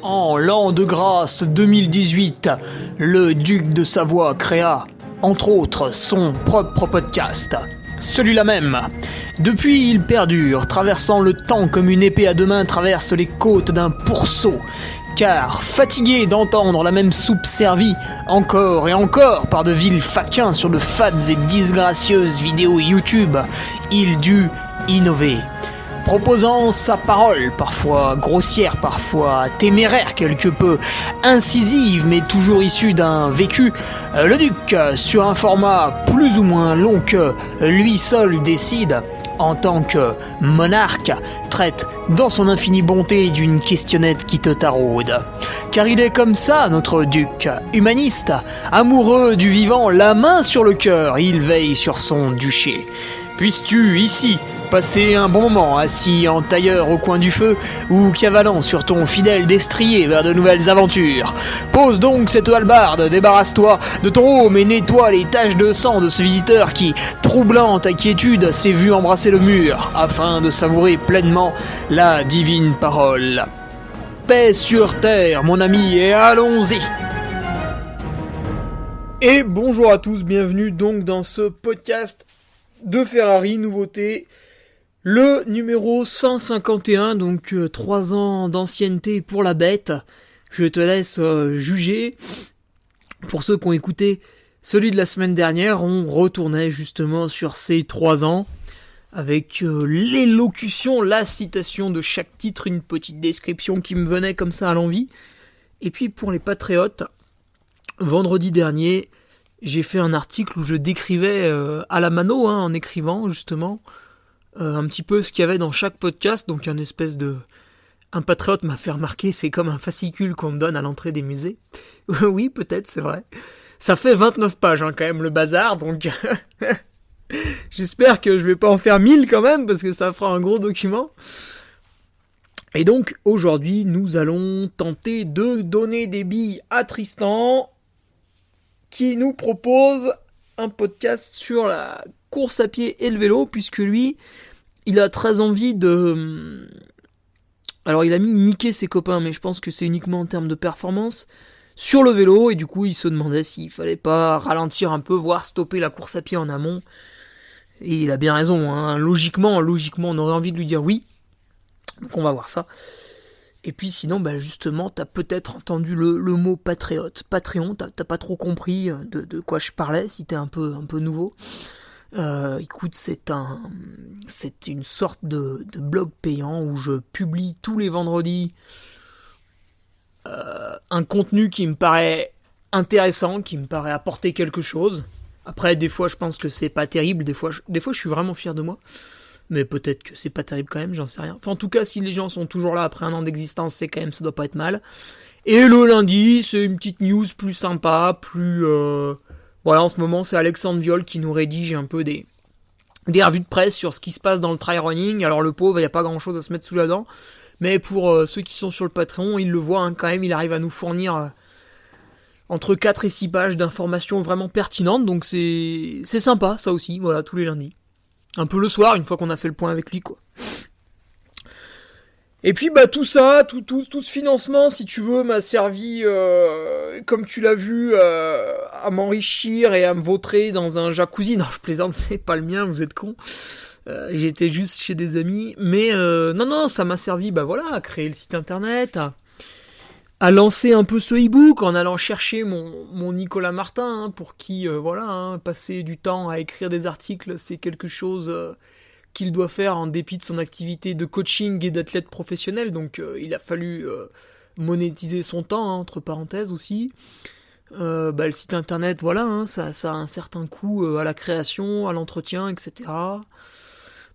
En l'an de grâce 2018, le duc de Savoie créa, entre autres, son propre podcast. Celui-là même. Depuis, il perdure, traversant le temps comme une épée à deux mains traverse les côtes d'un pourceau. Car, fatigué d'entendre la même soupe servie, encore et encore par de vils faquins sur de fades et disgracieuses vidéos YouTube, il dut innover. Proposant sa parole, parfois grossière, parfois téméraire quelque peu, incisive mais toujours issue d'un vécu, le duc, sur un format plus ou moins long que lui seul décide, en tant que monarque, traite dans son infinie bonté d'une questionnette qui te taraude. Car il est comme ça, notre duc, humaniste, amoureux du vivant, la main sur le cœur, il veille sur son duché. Puisses-tu, ici, passer un bon moment assis en tailleur au coin du feu ou cavalant sur ton fidèle destrier vers de nouvelles aventures. Pose donc cette hallebarde, débarrasse-toi de ton home et nettoie les taches de sang de ce visiteur qui, troublant ta quiétude, s'est vu embrasser le mur afin de savourer pleinement la divine parole. Paix sur terre, mon ami, et allons-y. Et bonjour à tous, bienvenue donc dans ce podcast de Ferrari, nouveauté. Le numéro 151, donc 3 ans d'ancienneté pour la bête. Je te laisse juger. Pour ceux qui ont écouté celui de la semaine dernière, on retournait justement sur ces 3 ans, avec l'élocution, la citation de chaque titre, une petite description qui me venait comme ça à l'envie. Et puis pour les patriotes, vendredi dernier, j'ai fait un article où je décrivais à la mano, en écrivant justement, un petit peu ce qu'il y avait dans chaque podcast, donc un patriote m'a fait remarquer, c'est comme un fascicule qu'on te donne à l'entrée des musées. Oui, peut-être, c'est vrai. Ça fait 29 pages, quand même, le bazar, donc j'espère que je vais pas en faire 1000 quand même, parce que ça fera un gros document. Et donc, aujourd'hui, nous allons tenter de donner des billes à Tristan, qui nous propose un podcast sur la course à pied et le vélo, puisque lui, il a très envie de... Alors il a mis niquer ses copains, mais je pense que c'est uniquement en termes de performance, sur le vélo, et du coup il se demandait s'il fallait pas ralentir un peu, voire stopper la course à pied en amont. Et il a bien raison, logiquement on aurait envie de lui dire oui, donc on va voir ça. Et puis sinon, justement, t'as peut-être entendu le mot patriote, Patreon, t'as pas trop compris de quoi je parlais, si t'es un peu nouveau. Écoute, c'est une sorte de blog payant où je publie tous les vendredis un contenu qui me paraît intéressant, qui me paraît apporter quelque chose. Après, des fois, je pense que c'est pas terrible, des fois, je suis vraiment fier de moi. Mais peut-être que c'est pas terrible quand même, j'en sais rien. Enfin, en tout cas, si les gens sont toujours là après un an d'existence, c'est quand même, ça doit pas être mal. Et le lundi, c'est une petite news plus sympa, plus... Voilà, en ce moment, c'est Alexandre Viol qui nous rédige un peu des revues de presse sur ce qui se passe dans le trail running. Alors, le pauvre, il n'y a pas grand-chose à se mettre sous la dent. Mais pour ceux qui sont sur le Patreon, ils le voient quand même, il arrive à nous fournir entre 4 et 6 pages d'informations vraiment pertinentes. Donc, c'est sympa, ça aussi, voilà, tous les lundis. Un peu le soir, une fois qu'on a fait le point avec lui, quoi. Et puis, tout ça, tout ce financement, si tu veux, m'a servi, comme tu l'as vu, à m'enrichir et à me vautrer dans un jacuzzi. Non, je plaisante, c'est pas le mien, vous êtes cons. J'étais juste chez des amis. Mais, non, ça m'a servi, à créer le site internet, à lancer un peu ce e-book en allant chercher mon Nicolas Martin, pour qui, passer du temps à écrire des articles, c'est quelque chose qu'il doit faire en dépit de son activité de coaching et d'athlète professionnel. Donc, il a fallu monétiser son temps, entre parenthèses aussi. Le site internet, ça a un certain coût à la création, à l'entretien, etc.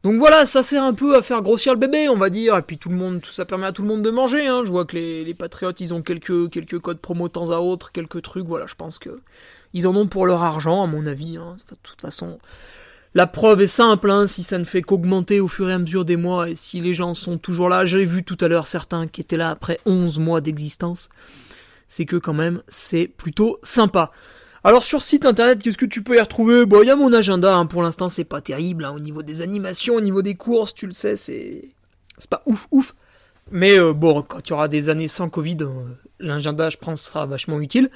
Donc voilà, ça sert un peu à faire grossir le bébé, on va dire, et puis tout ça permet à tout le monde de manger, Je vois que les patriotes, ils ont quelques codes promo de temps à autre, quelques trucs, voilà, je pense que ils en ont pour leur argent, à mon avis, De toute façon, la preuve est simple, si ça ne fait qu'augmenter au fur et à mesure des mois, et si les gens sont toujours là, j'ai vu tout à l'heure certains qui étaient là après 11 mois d'existence, c'est que quand même, c'est plutôt sympa. Alors sur site internet, qu'est-ce que tu peux y retrouver ? Il y a mon agenda, pour l'instant c'est pas terrible, au niveau des animations, au niveau des courses, tu le sais, c'est pas ouf. Mais bon, quand il y aura des années sans Covid, l'agenda, je pense, sera vachement utile.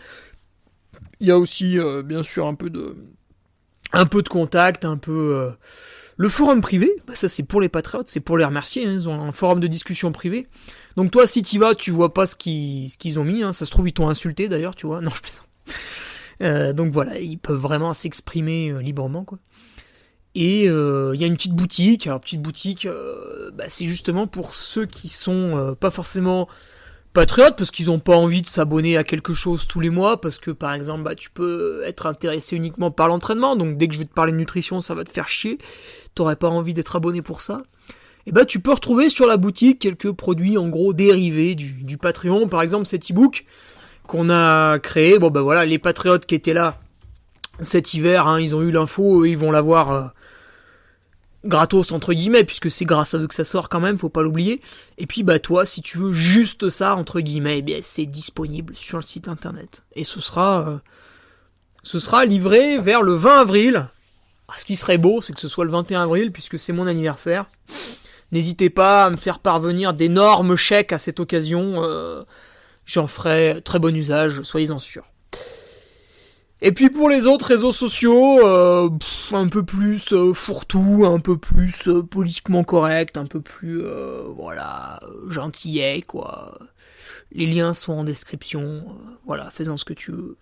Il y a aussi, bien sûr, un peu de contact, le forum privé, ça c'est pour les patriotes, c'est pour les remercier, hein, ils ont un forum de discussion privé. Donc toi, si t'y vas, tu vois pas ce qu'ils ont mis, hein, ça se trouve, ils t'ont insulté d'ailleurs, tu vois. Non, je plaisante. Donc voilà, ils peuvent vraiment s'exprimer librement, quoi. Et il y a une petite boutique. Alors, petite boutique, c'est justement pour ceux qui sont pas forcément patriotes, parce qu'ils ont pas envie de s'abonner à quelque chose tous les mois, parce que par exemple, tu peux être intéressé uniquement par l'entraînement, donc dès que je vais te parler de nutrition, ça va te faire chier. T'aurais pas envie d'être abonné pour ça. Et tu peux retrouver sur la boutique quelques produits en gros dérivés du Patreon. Par exemple, cet e-book qu'on a créé. Bon voilà, les patriotes qui étaient là cet hiver, hein, ils ont eu l'info, ils vont l'avoir gratos entre guillemets, puisque c'est grâce à eux que ça sort quand même, faut pas l'oublier. Et puis toi, si tu veux juste ça entre guillemets, c'est disponible sur le site internet. Et ce sera livré vers le 20 avril. Ce qui serait beau, c'est que ce soit le 21 avril, puisque c'est mon anniversaire. N'hésitez pas à me faire parvenir d'énormes chèques à cette occasion. J'en ferai très bon usage, soyez-en sûrs. Et puis pour les autres réseaux sociaux, un peu plus fourre-tout, un peu plus politiquement correct, un peu plus gentillet, quoi. Les liens sont en description. Voilà, fais-en ce que tu veux.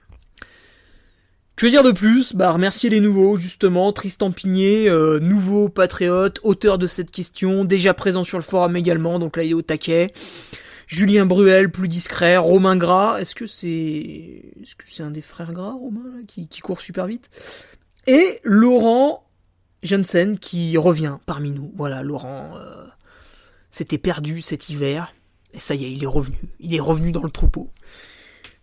Que dire de plus ? Remercier les nouveaux, justement. Tristan Pigné, nouveau patriote, auteur de cette question, déjà présent sur le forum également, donc là il est au taquet. Julien Bruel, plus discret. Romain Gras, est-ce que c'est un des frères Gras, Romain, là, qui court super vite ? Et Laurent Jensen, qui revient parmi nous. Voilà, Laurent s'était perdu cet hiver, et ça y est, il est revenu. Il est revenu dans le troupeau.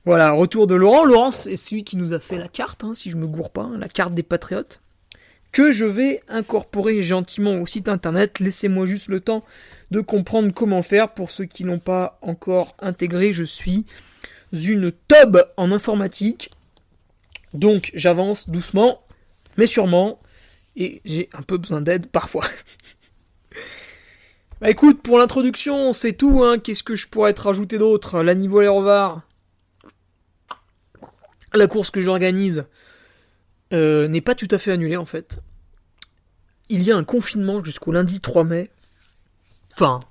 Voilà, retour de Laurent. Laurent, c'est celui qui nous a fait la carte, hein, si je me gourre pas, hein, la carte des patriotes, que je vais incorporer gentiment au site internet. Laissez-moi juste le temps de comprendre comment faire. Pour ceux qui l'ont pas encore intégré, je suis une teub en informatique. Donc j'avance doucement, mais sûrement, et j'ai un peu besoin d'aide parfois. Écoute, pour l'introduction, c'est tout, hein. Qu'est-ce que je pourrais te rajouter d'autre ? La niveau Rovard, la course que j'organise n'est pas tout à fait annulée en fait. Il y a un confinement jusqu'au lundi 3 mai. Enfin,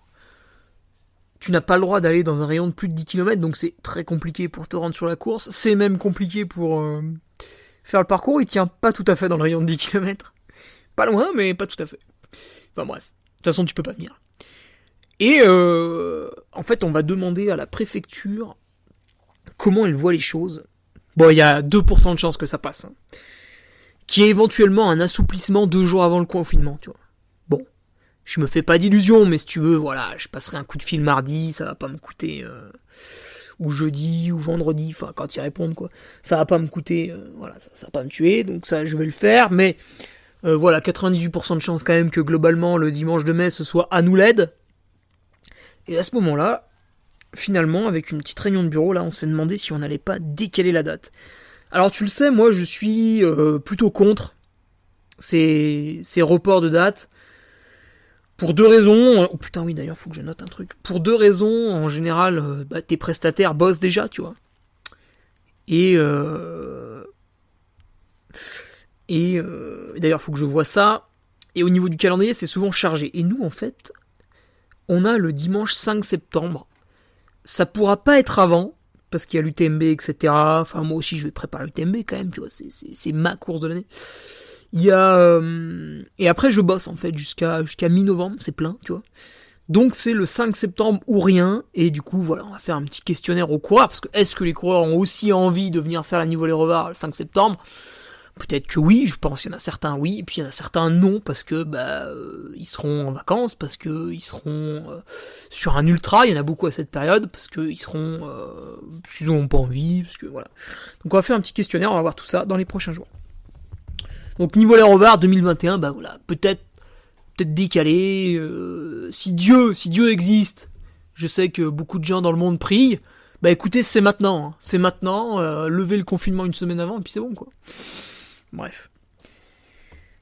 tu n'as pas le droit d'aller dans un rayon de plus de 10 km, donc c'est très compliqué pour te rendre sur la course. C'est même compliqué pour faire le parcours. Il tient pas tout à fait dans le rayon de 10 km. Pas loin, mais pas tout à fait. Enfin bref, de toute façon tu peux pas venir. Et en fait, on va demander à la préfecture comment elle voit les choses. Bon, il y a 2% de chance que ça passe. Hein. Qui est éventuellement un assouplissement 2 jours avant le confinement, tu vois. Bon, je me fais pas d'illusions, mais si tu veux, voilà, je passerai un coup de fil mardi, ça va pas me coûter... ou jeudi, ou vendredi, enfin, quand ils répondent, quoi. Ça va pas me coûter... voilà, ça va pas me tuer, donc ça, je vais le faire, mais... voilà, 98% de chance quand même que globalement, le dimanche de mai, ce soit à nous l'aide. Et à ce moment-là, finalement, avec une petite réunion de bureau, là, on s'est demandé si on n'allait pas décaler la date. Alors, tu le sais, moi, je suis plutôt contre ces reports de date. Pour 2 raisons. Oh putain, oui, d'ailleurs, faut que je note un truc. Pour 2 raisons, en général, tes prestataires bossent déjà, tu vois. Et d'ailleurs, faut que je vois ça. Et au niveau du calendrier, c'est souvent chargé. Et nous, en fait, on a le dimanche 5 septembre. Ça pourra pas être avant, parce qu'il y a l'UTMB, etc. Enfin, moi aussi, je vais préparer l'UTMB quand même, tu vois. C'est ma course de l'année. Il y a... et après, je bosse, en fait, jusqu'à mi-novembre. C'est plein, tu vois. Donc, c'est le 5 septembre ou rien. Et du coup, voilà, on va faire un petit questionnaire aux coureurs. Parce que est-ce que les coureurs ont aussi envie de venir faire la Nivelles-Revard le 5 septembre ? Peut-être que oui, je pense qu'il y en a certains oui, et puis il y en a certains non, parce que ils seront en vacances, parce que ils seront sur un ultra, il y en a beaucoup à cette période, parce que ils seront ils n'ont pas envie, parce que voilà. Donc on va faire un petit questionnaire, on va voir tout ça dans les prochains jours. Donc Nivelles-Revard 2021, voilà, peut-être décalé, si Dieu existe, je sais que beaucoup de gens dans le monde prient, écoutez, c'est maintenant, hein. C'est maintenant, levez le confinement une semaine avant, et puis c'est bon, quoi. Bref.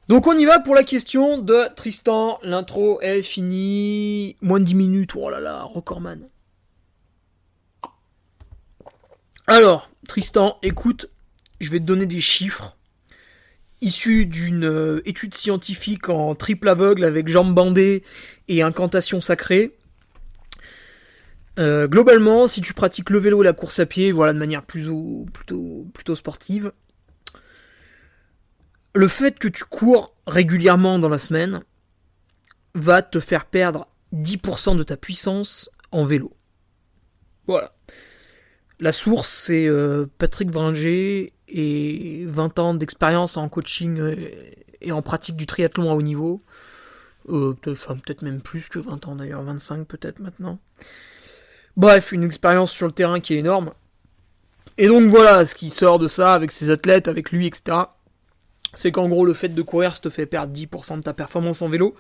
Donc on y va pour la question de Tristan. L'intro est finie. Moins de 10 minutes. Oh là là, recordman. Alors, Tristan, écoute, je vais te donner des chiffres issus d'une étude scientifique en triple aveugle avec jambes bandées et incantation sacrée. Globalement, si tu pratiques le vélo et la course à pied, voilà, de manière plutôt sportive, le fait que tu cours régulièrement dans la semaine va te faire perdre 10% de ta puissance en vélo. Voilà. La source, c'est Patrick Vringer et 20 ans d'expérience en coaching et en pratique du triathlon à haut niveau. Peut-être même plus que 20 ans d'ailleurs, 25 peut-être maintenant. Bref, une expérience sur le terrain qui est énorme. Et donc voilà, ce qui sort de ça avec ses athlètes, avec lui, etc., c'est qu'en gros, le fait de courir, ça te fait perdre 10% de ta performance en vélo.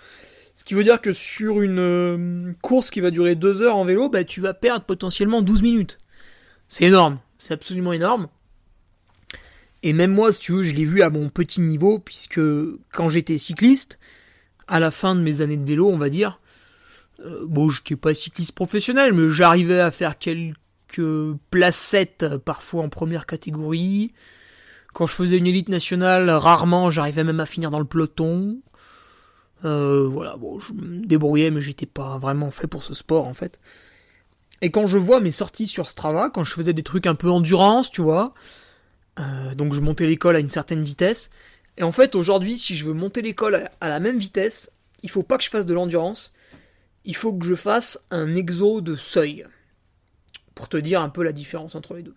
Ce qui veut dire que sur une course qui va durer 2 heures en vélo, bah, tu vas perdre potentiellement 12 minutes. C'est énorme, c'est absolument énorme. Et même moi, si tu veux, je l'ai vu à mon petit niveau, puisque quand j'étais cycliste, à la fin de mes années de vélo, on va dire, je n'étais pas cycliste professionnel, mais j'arrivais à faire quelques placettes, parfois en première catégorie. Quand je faisais une élite nationale, rarement, j'arrivais même à finir dans le peloton. Je me débrouillais, mais j'étais pas vraiment fait pour ce sport, en fait. Et quand je vois mes sorties sur Strava, quand je faisais des trucs un peu endurance, tu vois, donc je montais l'école à une certaine vitesse. Et en fait, aujourd'hui, si je veux monter l'école à la même vitesse, il faut pas que je fasse de l'endurance. Il faut que je fasse un exo de seuil. Pour te dire un peu la différence entre les deux.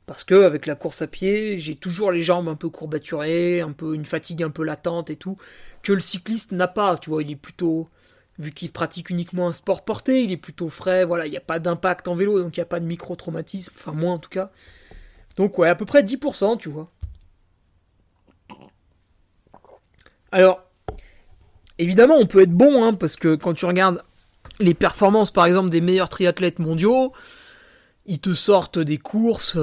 Parce que avec la course à pied, j'ai toujours les jambes un peu courbaturées, une fatigue un peu latente et tout, que le cycliste n'a pas, tu vois, il est plutôt, vu qu'il pratique uniquement un sport porté, il est plutôt frais, voilà, il n'y a pas d'impact en vélo, donc il n'y a pas de micro-traumatisme, enfin moins en tout cas. Donc ouais, à peu près 10%, tu vois. Alors, évidemment, on peut être bon, hein, parce que quand tu regardes les performances, par exemple, des meilleurs triathlètes mondiaux, ils te sortent des courses,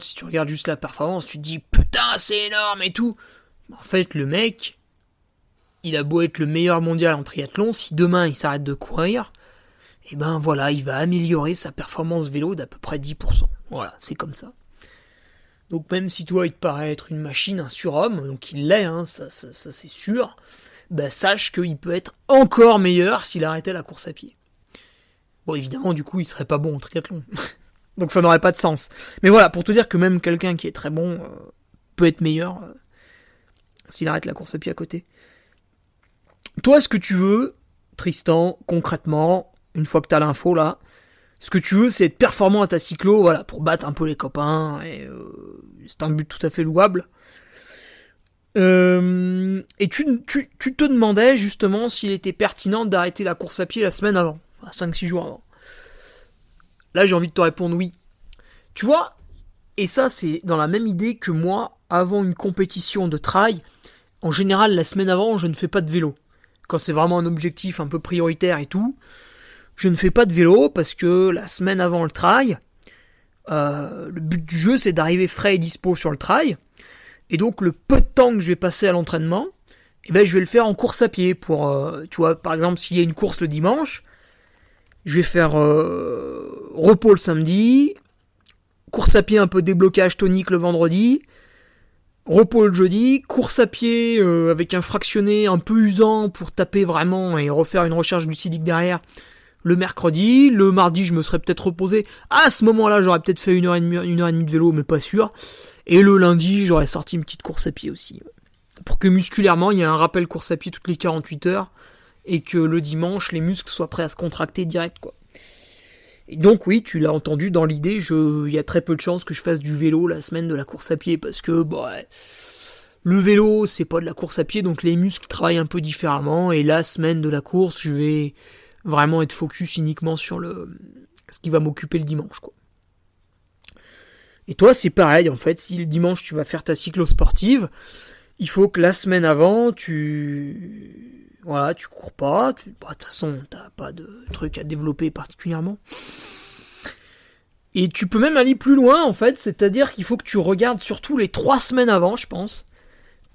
si tu regardes juste la performance, tu te dis, putain, c'est énorme et tout. En fait, le mec, il a beau être le meilleur mondial en triathlon, si demain il s'arrête de courir, et ben voilà, il va améliorer sa performance vélo d'à peu près 10%. Voilà, c'est comme ça. Donc même si toi, il te paraît être une machine, un surhomme, donc il l'est, hein, ça c'est sûr, bah sache qu'il peut être encore meilleur s'il arrêtait la course à pied. Bon, évidemment, du coup, il serait pas bon en triathlon. Donc ça n'aurait pas de sens. Mais voilà, pour te dire que même quelqu'un qui est très bon peut être meilleur s'il arrête la course à pied à côté. Toi, ce que tu veux, Tristan, concrètement, une fois que t'as l'info là, ce que tu veux, c'est être performant à ta cyclo, voilà, pour battre un peu les copains, et c'est un but tout à fait louable. Et tu te demandais justement s'il était pertinent d'arrêter la course à pied la semaine avant, enfin 5-6 jours avant. Là, j'ai envie de te répondre oui. Tu vois, et ça, c'est dans la même idée que moi, avant une compétition de trail, en général, la semaine avant, je ne fais pas de vélo. Quand c'est vraiment un objectif un peu prioritaire et tout, je ne fais pas de vélo parce que la semaine avant le trail, le but du jeu, c'est d'arriver frais et dispo sur le trail. Et donc, le peu de temps que je vais passer à l'entraînement, je vais le faire en course à pied. Pour, tu vois, par exemple, s'il y a une course le dimanche, je vais faire repos le samedi, course à pied un peu déblocage tonique le vendredi, repos le jeudi, course à pied avec un fractionné un peu usant pour taper vraiment et refaire une recharge glucidique derrière le mercredi. Le mardi, je me serais peut-être reposé. À ce moment-là, j'aurais peut-être fait 1h30 de vélo, mais pas sûr. Et le lundi, j'aurais sorti une petite course à pied aussi. Pour que musculairement, il y ait un rappel course à pied toutes les 48 heures. Et que le dimanche, les muscles soient prêts à se contracter direct, quoi. Et donc oui, tu l'as entendu, dans l'idée, il y a très peu de chances que je fasse du vélo la semaine de la course à pied, parce que le vélo, c'est pas de la course à pied, donc les muscles travaillent un peu différemment, et la semaine de la course, je vais vraiment être focus uniquement sur ce qui va m'occuper le dimanche, quoi. Et toi, c'est pareil, en fait, si le dimanche, tu vas faire ta cyclo-sportive, il faut que la semaine avant, tu cours pas, de toute façon, t'as pas de truc à développer particulièrement. Et tu peux même aller plus loin, en fait, c'est-à-dire qu'il faut que tu regardes surtout les 3 semaines avant, je pense,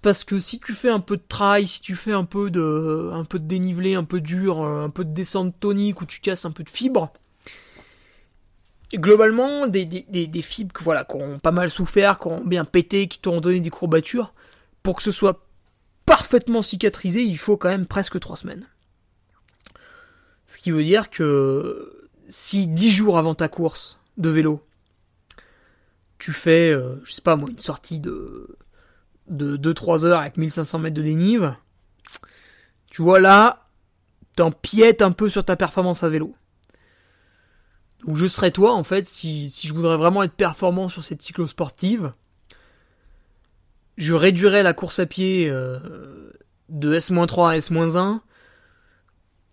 parce que si tu fais un peu de trail, si tu fais un peu de dénivelé, un peu dur, un peu de descente tonique où tu casses un peu de fibres, globalement, des fibres qui ont pas mal souffert, qui ont bien pété, qui t'ont donné des courbatures, pour que ce soit parfaitement cicatrisé, il faut quand même presque 3 semaines. Ce qui veut dire que si 10 jours avant ta course de vélo, tu fais, je sais pas moi, une sortie de 2-3 heures avec 1500 mètres de dénive, tu vois là, t'empiètes un peu sur ta performance à vélo. Donc je serais toi, en fait, si je voudrais vraiment être performant sur cette cyclo-sportive, je réduirais la course à pied de S-3 à S-1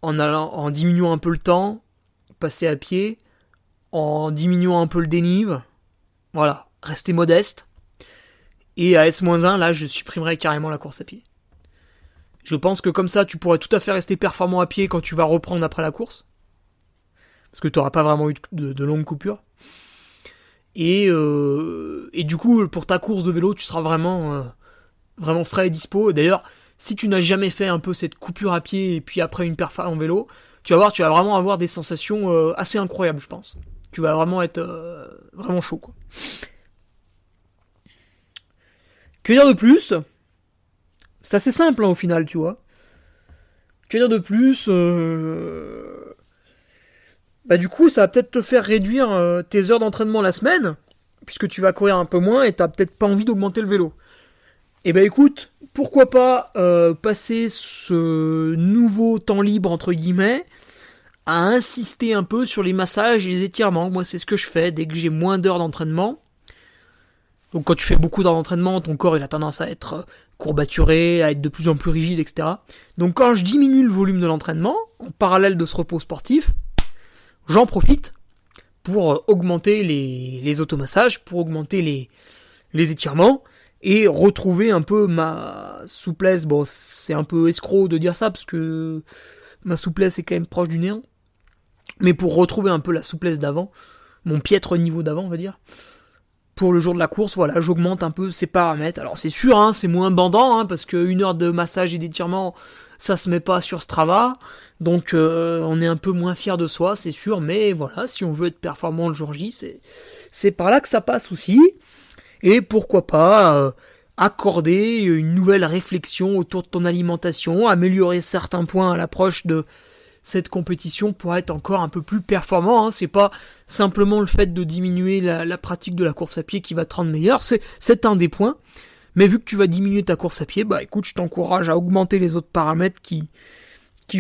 en diminuant un peu le temps, passer à pied, en diminuant un peu le dénive, voilà, rester modeste. Et à S-1, là, je supprimerais carrément la course à pied. Je pense que comme ça, tu pourrais tout à fait rester performant à pied quand tu vas reprendre après la course. Parce que tu n'auras pas vraiment eu de longues coupures. Et du coup, pour ta course de vélo, tu seras vraiment frais et dispo. D'ailleurs, si tu n'as jamais fait un peu cette coupure à pied et puis après une perf en vélo, tu vas vraiment avoir des sensations assez incroyables, je pense. Tu vas vraiment être vraiment chaud, quoi. Que dire de plus ? C'est assez simple, hein, au final, tu vois. Que dire de plus du coup, ça va peut-être te faire réduire tes heures d'entraînement la semaine, puisque tu vas courir un peu moins et t'as peut-être pas envie d'augmenter le vélo. Eh ben écoute, pourquoi pas passer ce nouveau temps libre, entre guillemets, à insister un peu sur les massages et les étirements. Moi, c'est ce que je fais dès que j'ai moins d'heures d'entraînement. Donc quand tu fais beaucoup d'heures d'entraînement, ton corps il a tendance à être courbaturé, à être de plus en plus rigide, etc. Donc quand je diminue le volume de l'entraînement, en parallèle de ce repos sportif, j'en profite pour augmenter les automassages, pour augmenter les étirements, et retrouver un peu ma souplesse. Bon, c'est un peu escroc de dire ça, parce que ma souplesse est quand même proche du néant. Mais pour retrouver un peu la souplesse d'avant, mon piètre niveau d'avant, on va dire, pour le jour de la course, voilà, j'augmente un peu ces paramètres. Alors c'est sûr, hein, c'est moins bandant, parce que 1 heure de massage et d'étirement, ça se met pas sur Strava, donc on est un peu moins fier de soi, c'est sûr, mais voilà, si on veut être performant le jour J, c'est par là que ça passe aussi. Et pourquoi pas accorder une nouvelle réflexion autour de ton alimentation, améliorer certains points à l'approche de cette compétition pour être encore un peu plus performant, hein. C'est pas simplement le fait de diminuer la pratique de la course à pied qui va te rendre meilleur, c'est un des points. Mais vu que tu vas diminuer ta course à pied, écoute, je t'encourage à augmenter les autres paramètres qui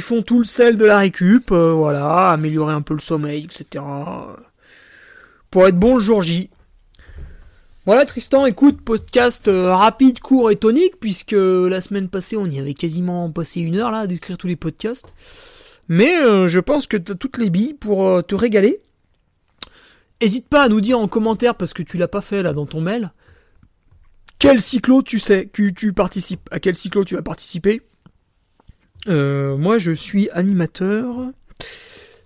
font tout le sel de la récup, voilà, améliorer un peu le sommeil, etc. Pour être bon le jour J. Voilà Tristan, écoute, podcast rapide, court et tonique, puisque la semaine passée on y avait quasiment passé 1 heure là à décrire tous les podcasts. Mais je pense que tu as toutes les billes pour te régaler. Hésite pas à nous dire en commentaire, parce que tu l'as pas fait là dans ton mail, quel cyclo tu sais que tu participes, à quel cyclo tu vas participer. Moi je suis animateur.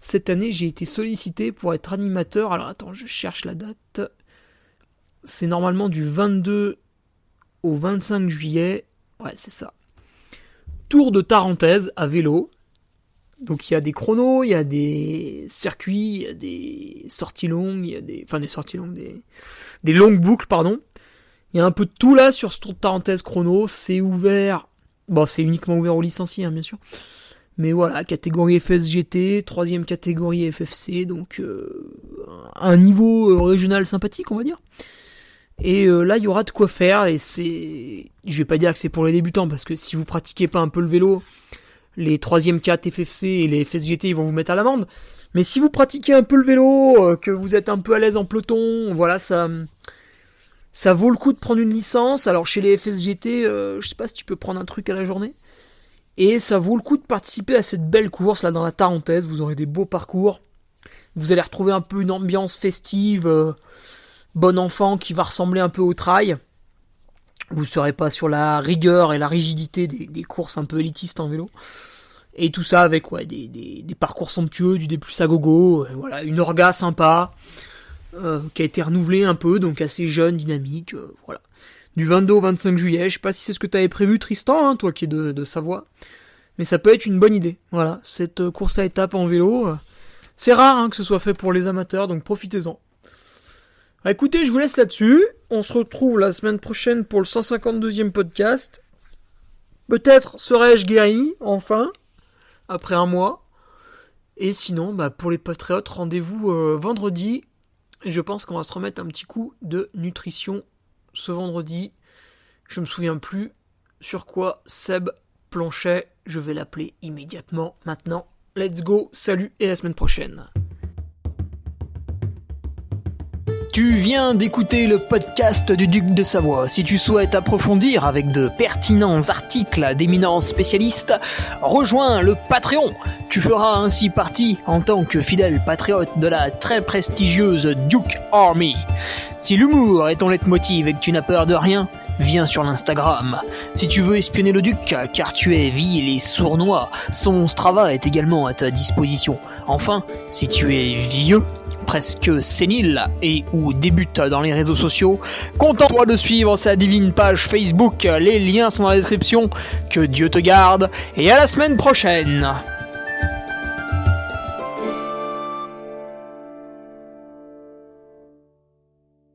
Cette année j'ai été sollicité pour être animateur. Alors attends, je cherche la date. C'est normalement du 22 au 25 juillet. Ouais, c'est ça. Tour de Tarentaise à vélo. Donc il y a des chronos, il y a des circuits, il y a des sorties longues, il y a des sorties longues, des longues boucles, pardon. Il y a un peu de tout là sur ce Tour de Tarentaise chrono. C'est ouvert. Bon, c'est uniquement ouvert aux licenciés, hein, bien sûr. Mais voilà, catégorie FSGT, 3ème catégorie FFC, donc un niveau régional sympathique, on va dire. Et là, il y aura de quoi faire, et je vais pas dire que c'est pour les débutants, parce que si vous pratiquez pas un peu le vélo, les 3ème 4 FFC et les FSGT, ils vont vous mettre à l'amende. Mais si vous pratiquez un peu le vélo, que vous êtes un peu à l'aise en peloton, voilà, ça vaut le coup de prendre une licence. Alors chez les FSGT, je sais pas si tu peux prendre un truc à la journée. Et ça vaut le coup de participer à cette belle course là dans la Tarentaise. Vous aurez des beaux parcours. Vous allez retrouver un peu une ambiance festive, bon enfant qui va ressembler un peu au trail. Vous serez pas sur la rigueur et la rigidité des courses un peu élitistes en vélo. Et tout ça avec des parcours somptueux, du D+ à gogo, voilà, une orga sympa, qui a été renouvelée un peu, donc assez jeune, dynamique, voilà. du 22 au 25 juillet. Je sais pas si c'est ce que t'avais prévu, Tristan, hein, toi qui es de Savoie. Mais ça peut être une bonne idée. Voilà, cette course à étapes en vélo, c'est rare hein, que ce soit fait pour les amateurs, donc profitez-en. Bah, écoutez, je vous laisse là-dessus. On se retrouve la semaine prochaine pour le 152e podcast. Peut-être serai-je guéri, enfin, après un mois. Et sinon, pour les patriotes, rendez-vous vendredi. Et je pense qu'on va se remettre un petit coup de nutrition ce vendredi. Je me souviens plus sur quoi Seb planchait. Je vais l'appeler immédiatement maintenant. Let's go, salut et à la semaine prochaine. Tu viens d'écouter le podcast du Duc de Savoie. Si tu souhaites approfondir avec de pertinents articles d'éminents spécialistes, rejoins le Patreon. Tu feras ainsi partie, en tant que fidèle patriote, de la très prestigieuse Duke Army. Si l'humour est ton leitmotiv et que tu n'as peur de rien, viens sur l'Instagram. Si tu veux espionner le Duc, car tu es vil et sournois, son Strava est également à ta disposition. Enfin, si tu es vieux, presque sénile et ou débute dans les réseaux sociaux, contente-toi de suivre sa divine page Facebook, les liens sont dans la description. Que Dieu te garde et à la semaine prochaine.